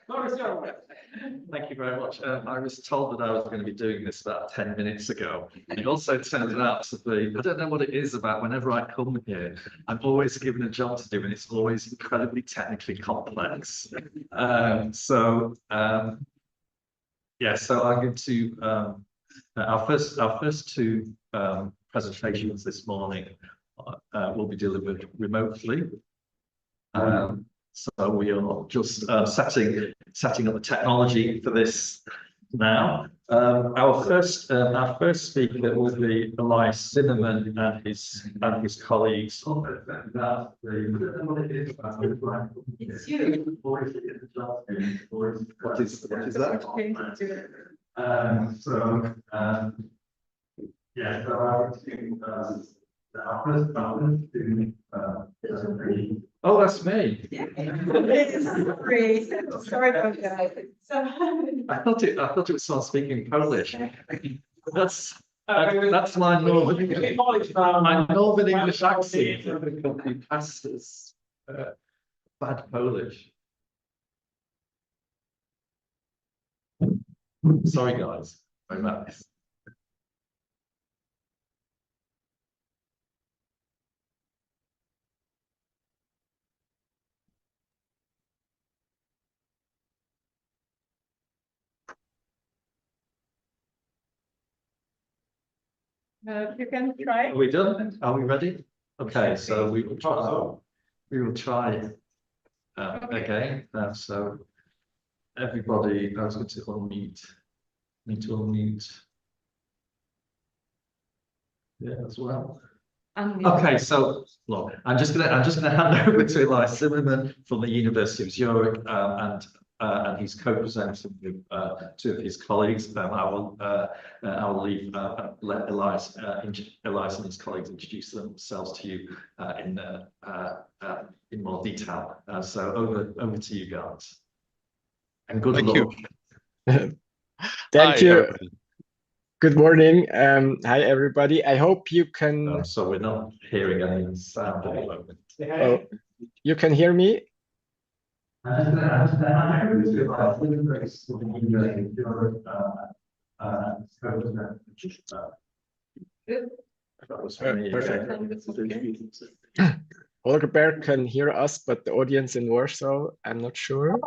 Thank you very much. I was told that I was going to be doing this about 10 minutes ago. It also turns out to be, I don't know what it is about whenever I come here, I'm always given a job to do and it's always incredibly technically complex. Yeah, so I'm going to, our first two presentations this morning will be delivered remotely. So we are just setting up the technology for this now. Our first speaker will be Elias Zimmermann and his colleagues. It's you. What is that? Oh, that's me. Yeah. Sorry about that. I thought it was someone speaking Polish. That's my northern English accent. Passes bad Polish. Sorry, guys. Very nice. You can try. Are we done? Are we ready? Okay, so we will try again. So everybody, I was going to unmute. Need to unmute. Yeah, as well. Okay, so look, I'm just gonna hand over to Elias Zimmermann from the University of Zurich, and he's co-presenting with two of his colleagues. I will let Elias and his colleagues introduce themselves to you in more detail. So over to you guys, and good luck. Thank you. Good morning. Hi, everybody. I hope you can. So we're not hearing any sound at the moment. Oh, you can hear me? Perfect. Holger can hear us, but the audience in Warsaw, I'm not sure.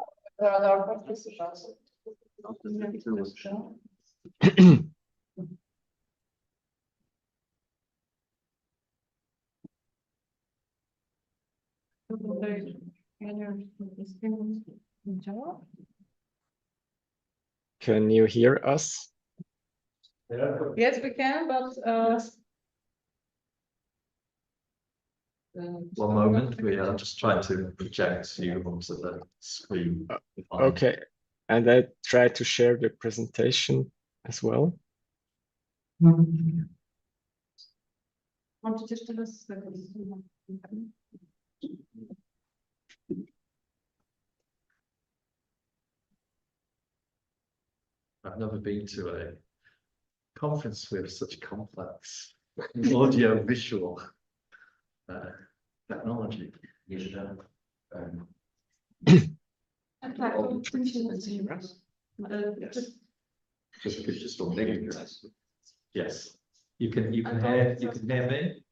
Can you hear us? Yes, we can, but one moment, we are just trying to project you onto the screen. Okay, and I try to share the presentation as well. I've never been to a conference with such complex audio visual technology. Just yes, you can hear me.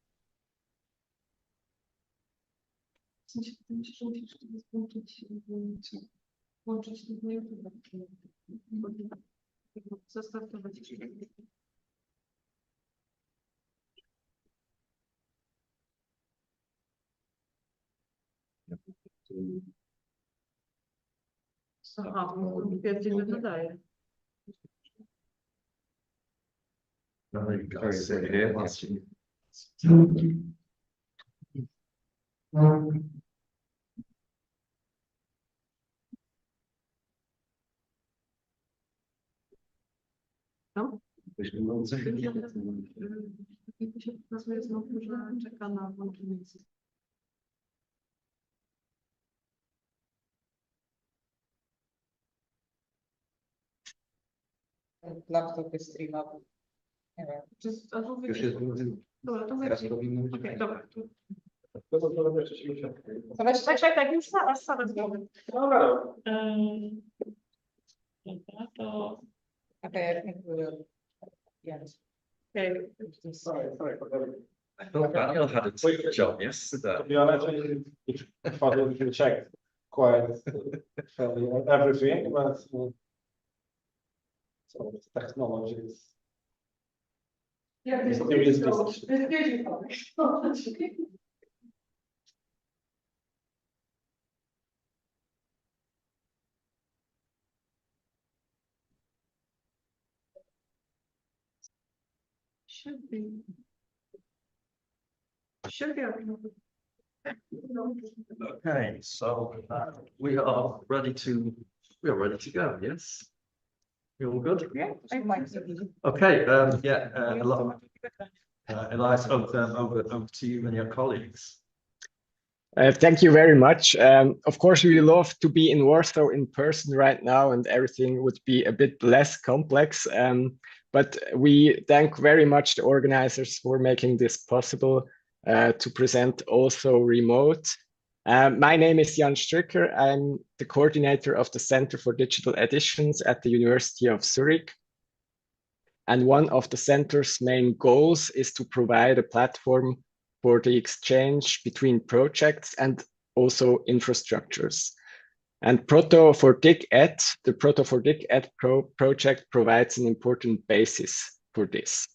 Laptop jest streamowy. Nie wiem. Dobra, to dobra. Czekaj, już zaraz zrobię. Okay, I think we'll, yes. Okay. Sorry for that. I thought Daniel had a good job yesterday. To be honest, I thought we can check quite fairly everything, but so the technology is. Yeah, this is beautiful. Should be. Should be. Okay, so we are ready to go. Yes, you all good? Yeah, I might. Okay. Elias, over to you and your colleagues. Thank you very much. Of course, we love to be in Warsaw in person right now, and everything would be a bit less complex. But we thank very much the organizers for making this possible to present also remote. My name is Yann Stricker. I'm the coordinator of the Center for Digital Editions at the University of Zurich. And one of the center's main goals is to provide a platform for the exchange between projects and also infrastructures. And Proto4DigEd's, the Proto4DigEd's project provides an important basis for this.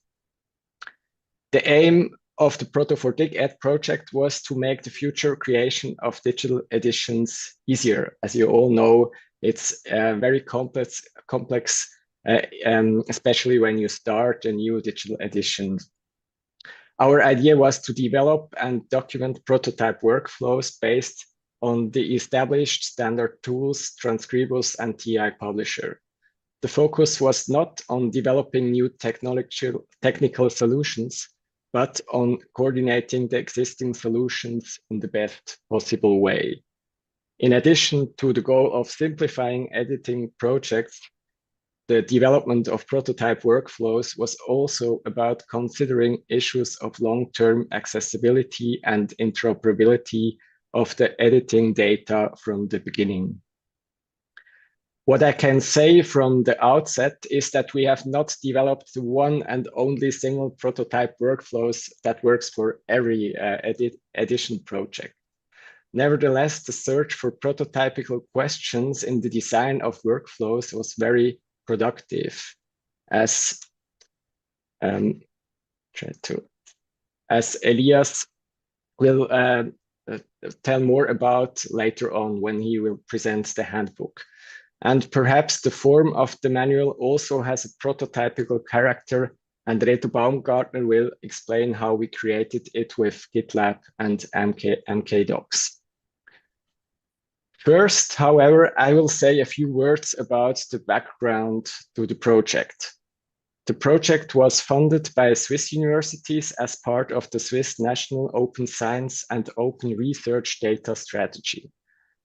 The aim of the Proto4DigEd's project was to make the future creation of digital editions easier. As you all know, it's very complex, especially when you start a new digital edition. Our idea was to develop and document prototype workflows based on the established standard tools, Transcribus and TI Publisher. The focus was not on developing new technical solutions, but on coordinating the existing solutions in the best possible way. In addition to the goal of simplifying editing projects, the development of prototype workflows was also about considering issues of long-term accessibility and interoperability of the editing data from the beginning. What I can say from the outset is that we have not developed one and only single prototype workflows that works for every edition project. Nevertheless, the search for prototypical questions in the design of workflows was very productive, as Elias will tell more about later on when he will present the handbook. And perhaps the form of the manual also has a prototypical character, and Reto Baumgartner will explain how we created it with GitLab and MKDocs. First, however, I will say a few words about the background to the project. The project was funded by Swiss universities as part of the Swiss National Open Science and Open Research Data Strategy.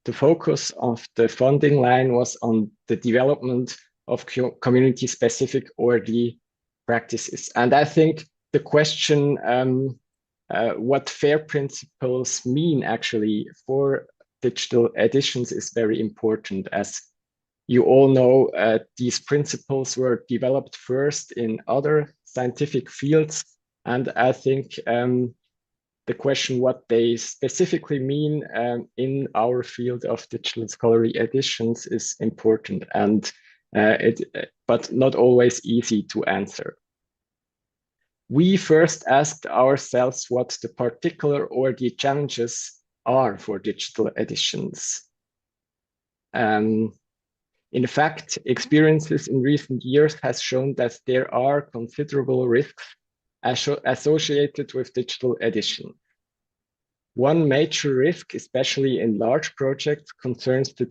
The focus of the funding line was on the development of community-specific ORD practices. And I think the question, what FAIR principles mean actually for digital editions is very important. As you all know, these principles were developed first in other scientific fields. And I think the question what they specifically mean in our field of digital scholarly editions is important, and but not always easy to answer. We first asked ourselves what the particular ORD challenges are for digital editions. In fact, experiences in recent years has shown that there are considerable risks associated with digital edition. One major risk, especially in large projects, concerns the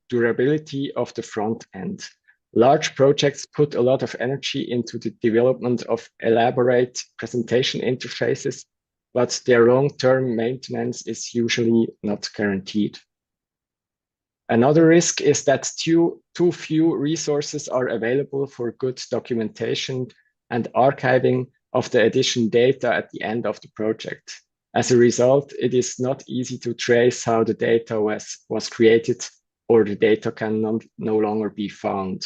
durability of the front end. Large projects put a lot of energy into the development of elaborate presentation interfaces, but their long-term maintenance is usually not guaranteed. Another risk is that too few resources are available for good documentation and archiving of the edition data at the end of the project. As a result, it is not easy to trace how the data was created, or the data can no longer be found.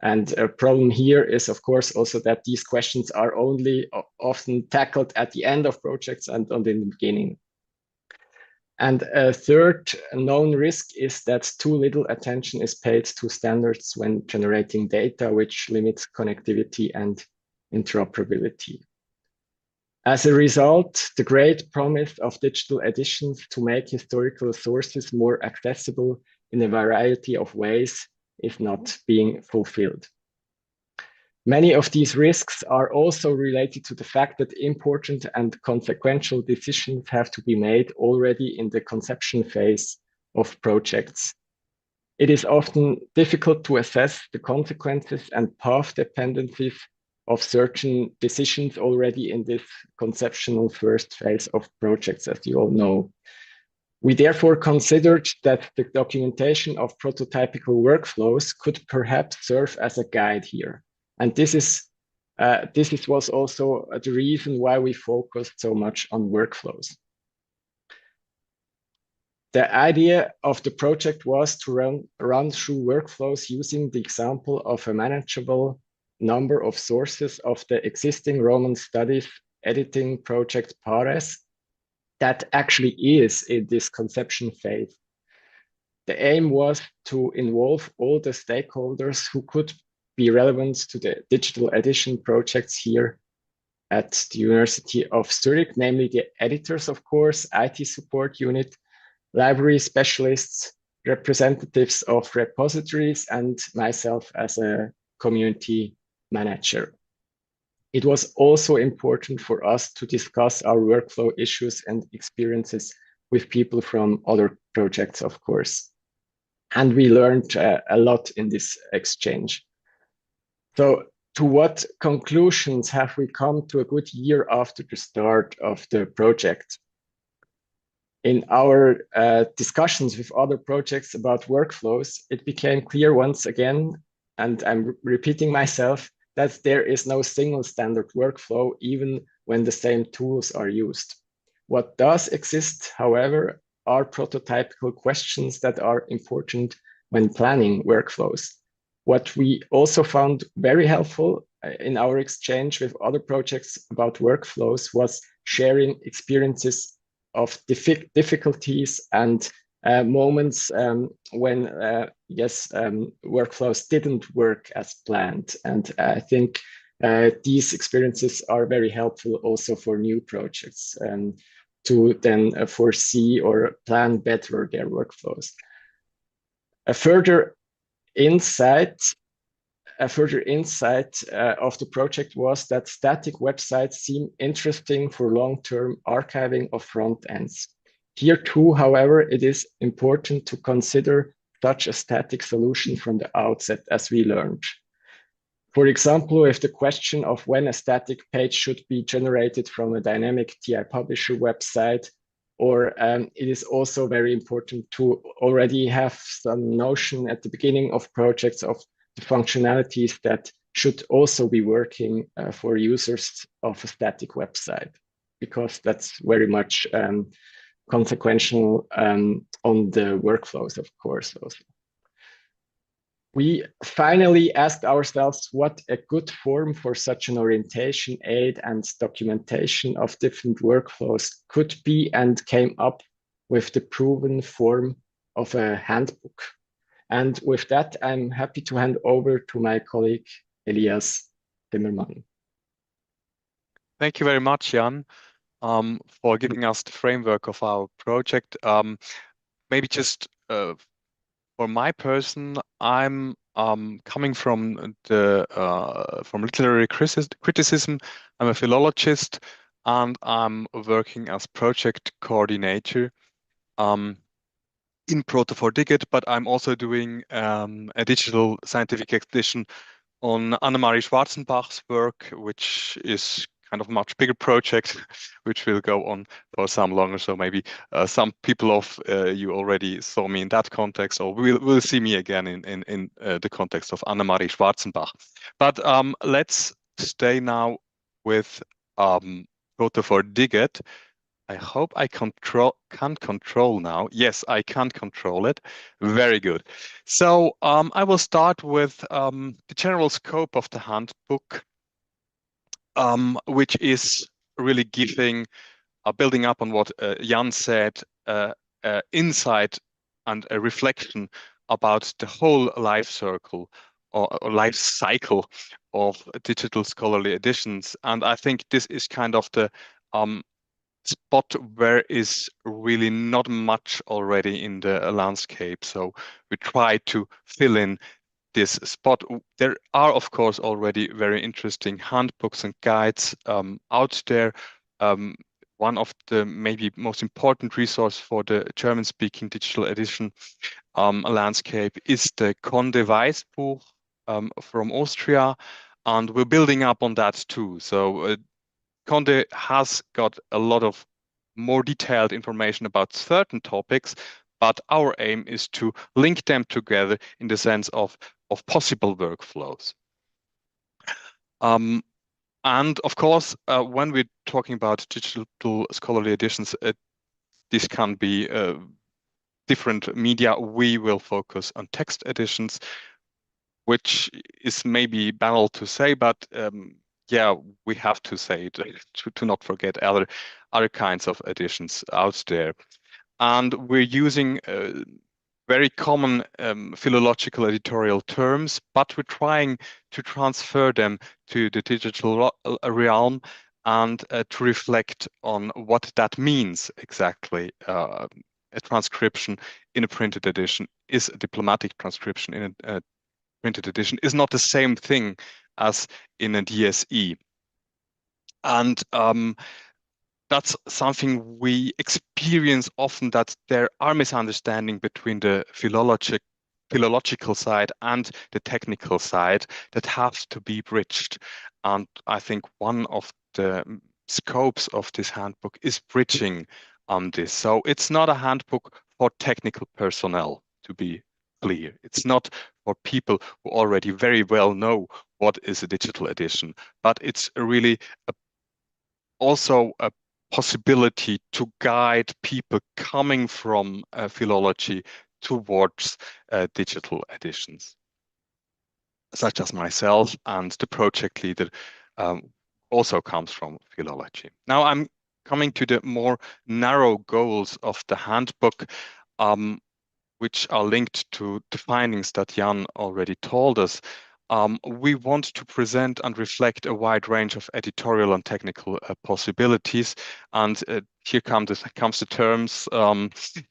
And a problem here is, of course, also that these questions are only often tackled at the end of projects and not in the beginning. And a third known risk is that too little attention is paid to standards when generating data, which limits connectivity and interoperability. As a result, the great promise of digital editions to make historical sources more accessible in a variety of ways is not being fulfilled. Many of these risks are also related to the fact that important and consequential decisions have to be made already in the conception phase of projects. It is often difficult to assess the consequences and path dependencies of certain decisions already in this conceptual first phase of projects, as you all know. We therefore considered that the documentation of prototypical workflows could perhaps serve as a guide here. And this was also the reason why we focused so much on workflows. The idea of the project was to run through workflows using the example of a manageable number of sources of the existing Roman studies editing project Pares that actually is in this conception phase. The aim was to involve all the stakeholders who could be relevant to the digital edition projects here at the University of Zurich, namely the editors, of course, IT support unit, library specialists, representatives of repositories, and myself as a community manager. It was also important for us to discuss our workflow issues and experiences with people from other projects, of course. And we learned a lot in this exchange. So to what conclusions have we come to a good year after the start of the project? In our discussions with other projects about workflows, it became clear once again, and I'm repeating myself, that there is no single standard workflow, even when the same tools are used. What does exist, however, are prototypical questions that are important when planning workflows. What we also found very helpful in our exchange with other projects about workflows was sharing experiences of difficulties and moments when workflows didn't work as planned. And I think these experiences are very helpful also for new projects to then foresee or plan better their workflows. A further insight of the project was that static websites seem interesting for long-term archiving of front ends. Here too, however, it is important to consider such a static solution from the outset, as we learned. For example, if the question of when a static page should be generated from a dynamic TI publisher website, or it is also very important to already have some notion at the beginning of projects of the functionalities that should also be working for users of a static website, because that's very much consequential on the workflows, of course, also. We finally asked ourselves what a good form for such an orientation, aid, and documentation of different workflows could be, and came up with the proven form of a handbook. And with that, I'm happy to hand over to my colleague, Elias Zimmermann. Thank you very much, Yann, for giving us the framework of our project. Maybe just for my person, I'm coming from literary criticism. I'm a philologist, and I'm working as project coordinator in Proto4DigEd's, but I'm also doing a digital scientific edition on Annemarie Schwarzenbach's work, which is kind of a much bigger project, which will go on for some longer. So maybe some people of you already saw me in that context, or will see me again in the context of Annemarie Schwarzenbach. But let's stay now with Proto4DigEd's. I hope I can control now. Yes, I can control it. Very good. So I will start with the general scope of the handbook, which is really giving, building up on what Yann said, insight and a reflection about the whole life circle or life cycle of digital scholarly editions. And I think this is kind of the spot where is really not much already in the landscape. So we try to fill in this spot. There are, of course, already very interesting handbooks and guides out there. One of the maybe most important resource for the German-speaking digital edition landscape is the Conde Weißbuch from Austria, and we're building up on that too. So Conde has got a lot of more detailed information about certain topics, but our aim is to link them together in the sense of possible workflows. And of course, when we're talking about digital scholarly editions, this can be different media. We will focus on text editions, which is maybe banal to say, but yeah, we have to say it to not forget other kinds of editions out there. And we're using very common philological editorial terms, but we're trying to transfer them to the digital realm and to reflect on what that means exactly. A transcription in a printed edition is a diplomatic transcription in a printed edition is not the same thing as in a DSE. And that's something we experience often, that there are misunderstandings between the philological side and the technical side that have to be bridged. And I think one of the scopes of this handbook is bridging this. So it's not a handbook for technical personnel, to be clear. It's not for people who already very well know what is a digital edition, but it's really also a possibility to guide people coming from philology towards digital editions, such as myself, and the project leader also comes from philology. Now I'm coming to the more narrow goals of the handbook, which are linked to the findings that Yann already told us. We want to present and reflect a wide range of editorial and technical possibilities. And here comes the terms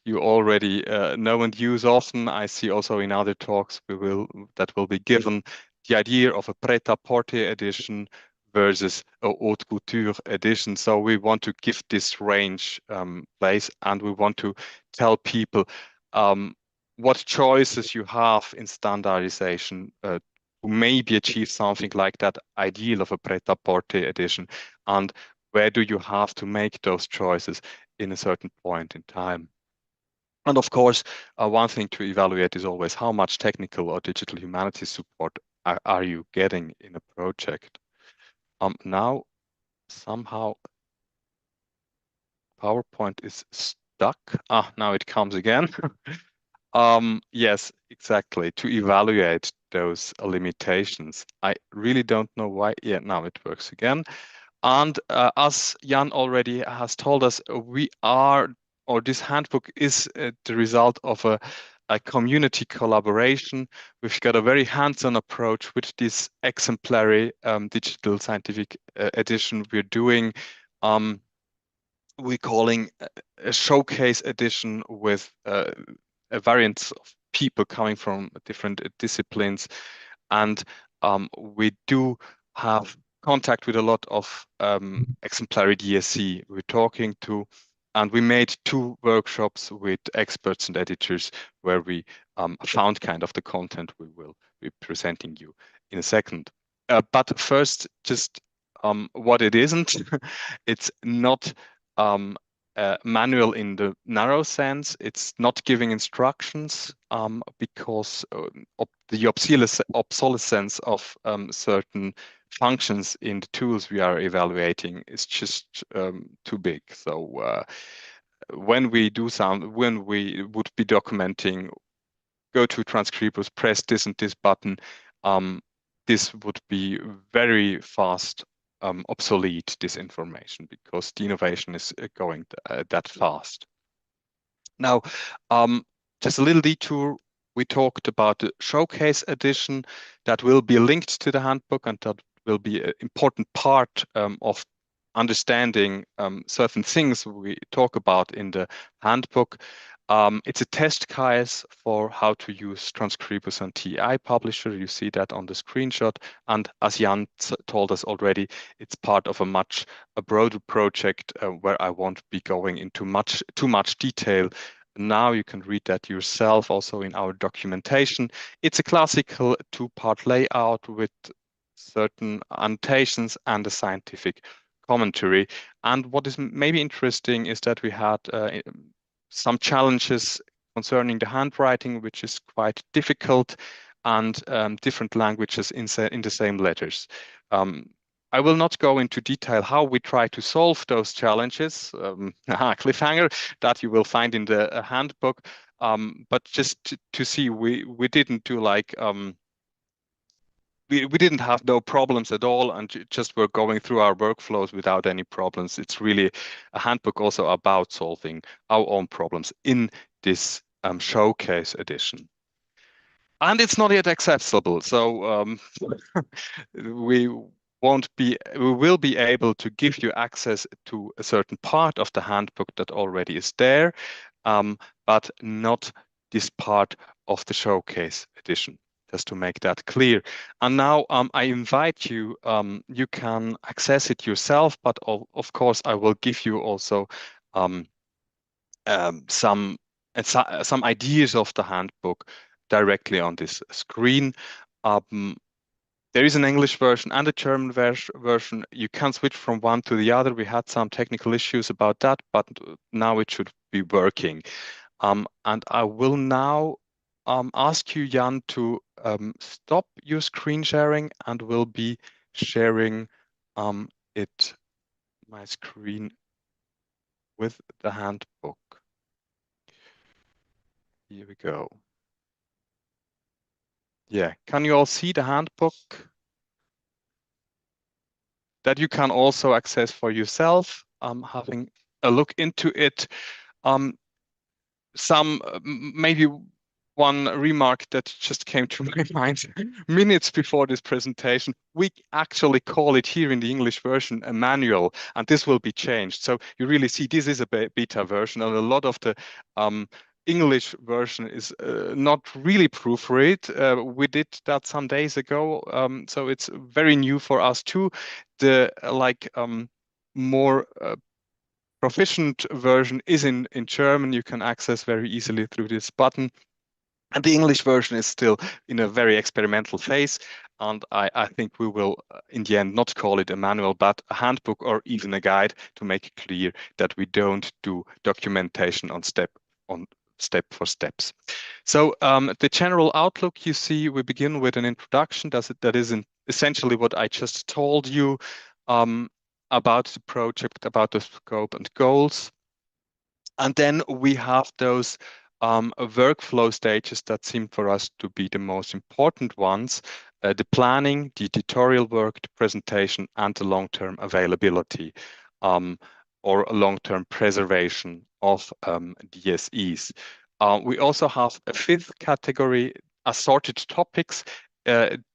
you already know and use often. I see also in other talks that will be given the idea of a prêt-à-porter edition versus a haute couture edition. So we want to give this range place, and we want to tell people what choices you have in standardization to maybe achieve something like that ideal of a prêt-à-porter edition, and where do you have to make those choices in a certain point in time. And of course, one thing to evaluate is always how much technical or digital humanities support are you getting in a project. Now, somehow, PowerPoint is stuck. Now it comes again. Yes, exactly. To evaluate those limitations. I really don't know why. Yeah, now it works again. And as Yann already has told us, this handbook is the result of a community collaboration. We've got a very hands-on approach with this exemplary digital scientific edition we're doing. We're calling a showcase edition with a variance of people coming from different disciplines. And we do have contact with a lot of exemplary DSE we're talking to. And we made 2 workshops with experts and editors where we found kind of the content we will be presenting you in a second. But first, just what it isn't. It's not manual in the narrow sense. It's not giving instructions because of the obsolescence of certain functions in the tools we are evaluating is just too big. So when we would be documenting, go to transcribers, press this and this button, this would be very fast obsolete, this information, because the innovation is going that fast. Now, just a little detour. We talked about the showcase edition that will be linked to the handbook, and that will be an important part of understanding certain things we talk about in the handbook. It's a test case for how to use transcribers and TI Publisher. You see that on the screenshot. And as Yann told us already, it's part of a broader project where I won't be going into too much detail. Now you can read that yourself also in our documentation. It's a classical two-part layout with certain annotations and a scientific commentary. And what is maybe interesting is that we had some challenges concerning the handwriting, which is quite difficult, and different languages in the same letters. I will not go into detail how we try to solve those challenges, cliffhanger, that you will find in the handbook. But just to see, we didn't do like, we didn't have no problems at all, and just were going through our workflows without any problems. It's really a handbook also about solving our own problems in this showcase edition. And it's not yet accessible, so we will be able to give you access to a certain part of the handbook that already is there, but not this part of the showcase edition, just to make that clear. And now I invite you, you can access it yourself, but of course I will give you also some ideas of the handbook directly on this screen. There is an English version and a German version. You can switch from one to the other. We had some technical issues about that, but now it should be working. And I will now ask you, Yann, to stop your screen sharing, and will be sharing my screen with the handbook. Here we go. Yeah, can you all see the handbook that you can also access for yourself, having a look into it? Maybe one remark that just came to my mind minutes before this presentation, we actually call it here in the English version a manual, and this will be changed. So you really see this is a beta version, and a lot of the English version is not really proofread. We did that some days ago, so it's very new for us too. The more proficient version is in German. You can access very easily through this button. And the English version is still in a very experimental phase. And I think we will, in the end, not call it a manual, but a handbook or even a guide, to make it clear that we don't do documentation on step for steps. So the general outlook, you see, we begin with an introduction. That is essentially what I just told you about the project, about the scope and goals. And then we have those workflow stages that seem for us to be the most important ones: the planning, the editorial work, the presentation, and the long-term availability or long-term preservation of DSEs. We also have a fifth category, assorted topics.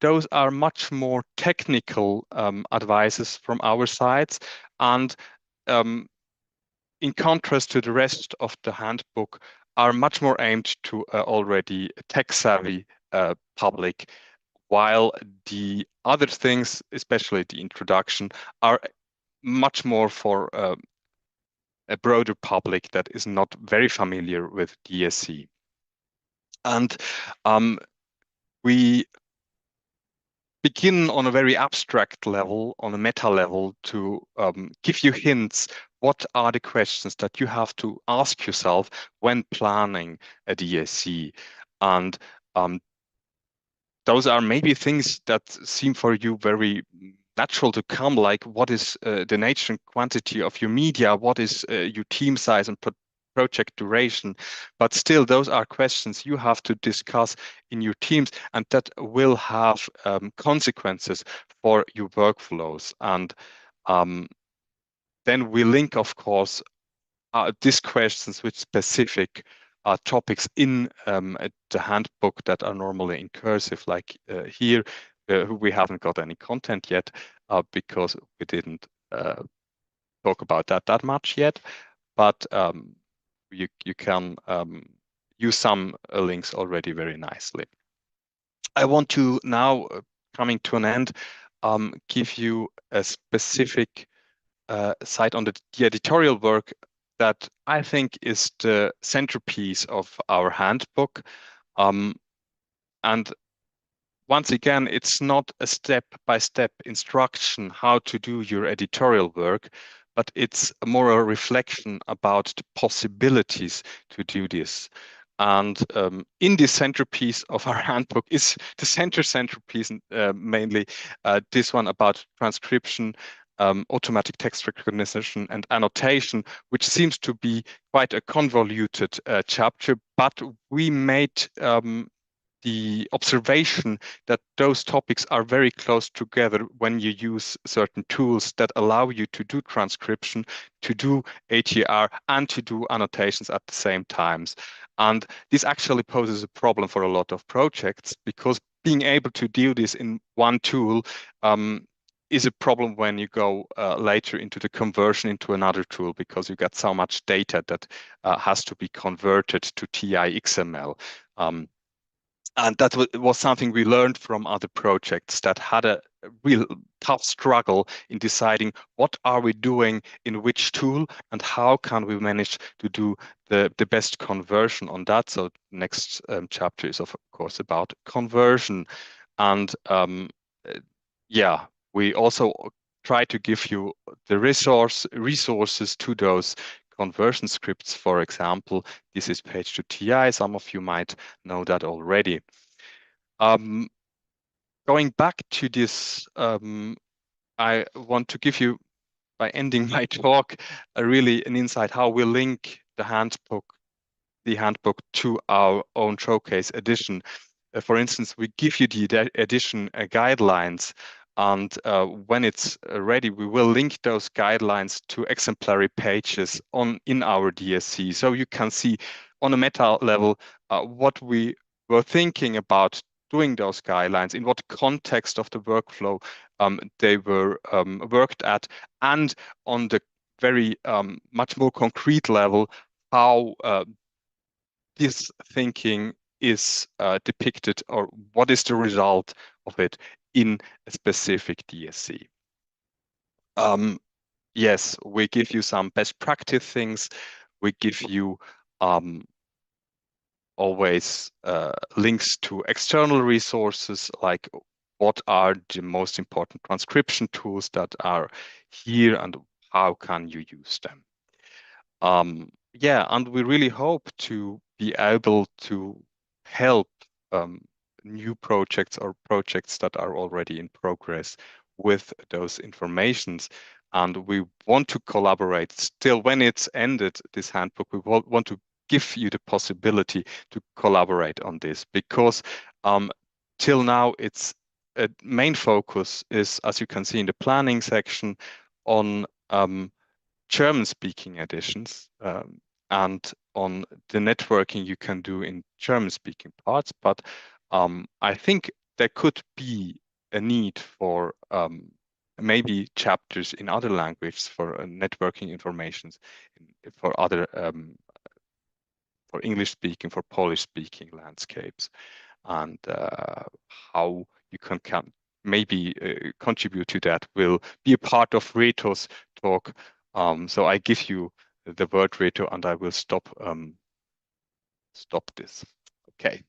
Those are much more technical advices from our sides, and in contrast to the rest of the handbook, are much more aimed to already tech-savvy public, while the other things, especially the introduction, are much more for a broader public that is not very familiar with DSE. And we begin on a very abstract level, on a meta level, to give you hints. What are the questions that you have to ask yourself when planning a DSE? And those are maybe things that seem for you very natural to come, like what is the nature and quantity of your media, what is your team size and project duration, but still those are questions you have to discuss in your teams, and that will have consequences for your workflows. And then we link, of course, these questions with specific topics in the handbook that are normally in cursive, like here. We haven't got any content yet because we didn't talk about that much yet, but you can use some links already very nicely. I want to now, coming to an end, give you a specific site on the editorial work that I think is the centerpiece of our handbook. And once again, it's not a step-by-step instruction how to do your editorial work, but it's more a reflection about the possibilities to do this. And in this centerpiece of our handbook is the centerpiece, mainly this one about transcription, automatic text recognition and annotation, which seems to be quite a convoluted chapter, but we made the observation that those topics are very close together when you use certain tools that allow you to do transcription, to do ATR, and to do annotations at the same times. And this actually poses a problem for a lot of projects, because being able to do this in one tool is a problem when you go later into the conversion into another tool, because you get so much data that has to be converted to TI XML. And that was something we learned from other projects that had a real tough struggle in deciding what are we doing in which tool and how can we manage to do the best conversion on that. So next chapter is of course about conversion. And yeah, we also try to give you the resources to those conversion scripts. For example, this is page to TI. Some of you might know that already. Going back to this, I want to give you, by ending my talk, really an insight how we link the handbook to our own showcase edition. For instance, we give you the edition guidelines, and when it's ready, we will link those guidelines to exemplary pages in our DSE. So you can see on a meta level what we were thinking about doing those guidelines, in what context of the workflow they were worked at, and on the very much more concrete level, how this thinking is depicted, or what is the result of it in a specific DSE. Yes, we give you some best practice things. We give you always links to external resources, like what are the most important transcription tools that are here and how can you use them. Yeah, and we really hope to be able to help new projects or projects that are already in progress with those informations. And we want to collaborate still. When it's ended, this handbook, we want to give you the possibility to collaborate on this, because till now its main focus is, as you can see in the planning section, on German-speaking editions and on the networking you can do in German-speaking parts. But I think there could be a need for maybe chapters in other languages for networking informations for other for English-speaking, for Polish-speaking landscapes, and how you can maybe contribute to that will be a part of Reto's talk. So I give you the word, Reto, and I will stop this. Okay.